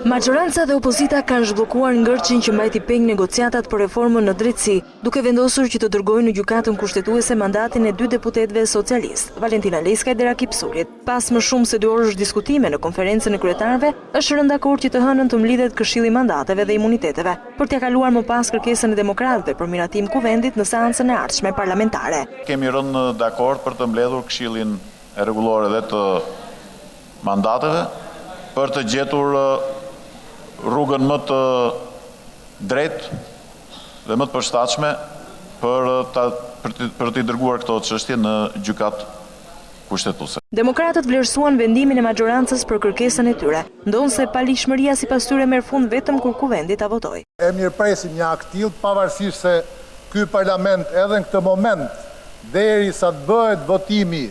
Majoranca dhe opozita kanë zhbllokuar ngërçin që mbajti peng negociatat për reformën në drejtësi, duke vendosur që të dërgojnë në gjykatën kushtetuese mandatin e 2 deputetëve socialist, Valentina Leskaj dhe Rakip Surit. Pas më shumë se 2 orësh diskutime në konferencën e kryetarëve, është rënë dakord që të hënën të mlidhet Këshilli i Mandateve dhe Imuniteteve, për t'ia kaluar më pas kërkesën e demokratëve për miratim kuvendit në seancën e ardhshme parlamentare. Kemi rënë dakord për të mbledhur Këshillin e Rregullore dhe të Mandateve për të gjetur rrugën më të drejtë dhe më të përshtatshme për t'i dërguar këto çështje në gjykatë kushtetuese. Demokratët vlerësuan vendimin e majorancës për kërkesën e tyre, ndonse palishmëria sipas tyre merr fund vetëm kur kuvendi ta votojë. E mirëpresim një akt tillë pavarësisht se ky parlament edhe në këtë moment derisa të bëhet votimi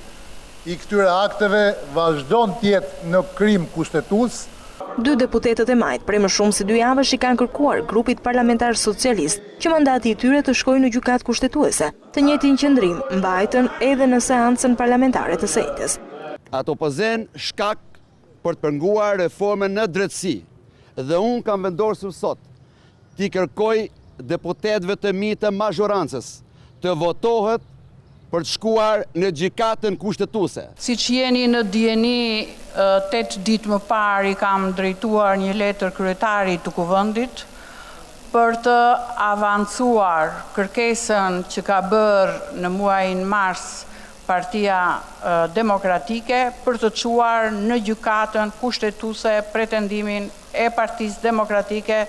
i këtyre akteve vazhdon të jetë në krim kushtetues. 2 deputetët e majt, prej më shumë se 2 javësh i kanë kërkuar grupit parlamentar socialist që mandati i tyre të shkojë në gjykatë kushtetuese. Të njëjtin qëndrim mbajtën edhe në seancën parlamentare të sejtës. Ato pozën shkak për të penguar reformën në drejtësi dhe unë kam vendosur sot t'i kërkoj deputetëve të mi të majorancës të votohet për të shkuar në gjykatën kushtetuese. Siç jeni në dijeni, 8 ditë më parë i kam drejtuar një letër kryetarit të kuvendit për të avancuar kërkesën që ka bërë në muajin mars Partia Demokratike për të çuar në gjykatën kushtetuese pretendimin e Partisë Demokratike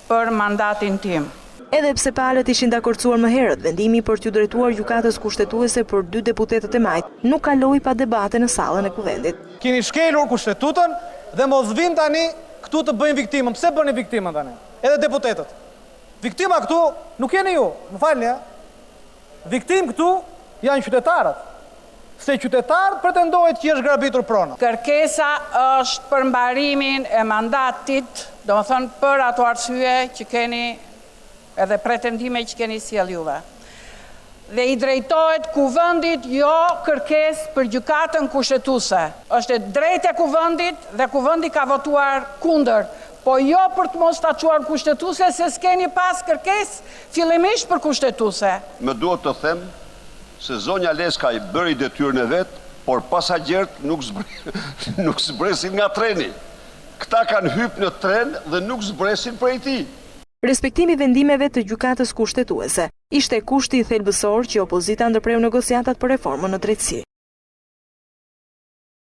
për mandatin tim. Edhe pse palët ishin dakordsuar më herët, vendimi për t'u drejtuar gjykatës kushtetuese për 2 deputetët e majt nuk kaloi pa debate në sallën e kuvendit. Keni shkelur kushtetutën dhe mos vin tani këtu të bëjnë viktimën. Pse bëni viktimën tani? Edhe deputetët. Viktima këtu nuk jeni ju, më falni, viktim këtu janë qytetarët. Se qytetarët pretendojnë që është grabitur prona. Kërkesa është për mbarimin e mandatit, domethënë për ato arsye që keni edhe pretendime që keni sjell juve. Dhe i drejtohet kuvendit, jo kërkesë për gjykatën kushtetuese. Është e drejtë e kuvendit dhe kuvendi ka votuar kundër, po jo për të mos ta çuar kushtetuese se s'keni pas kërkesë fillimisht për kushtetuese. Më duhet të them se zonja Leskaj bëri detyrën e vet, por pasagerët nuk zbresin nga treni. Këta kanë hyrë në tren dhe nuk zbresin prej tij. Respektimi vendimeve të gjykatës kushtetuese ishte kushti i thelbësor që opozita ndërpreu negociatat për reformën në drejtësi.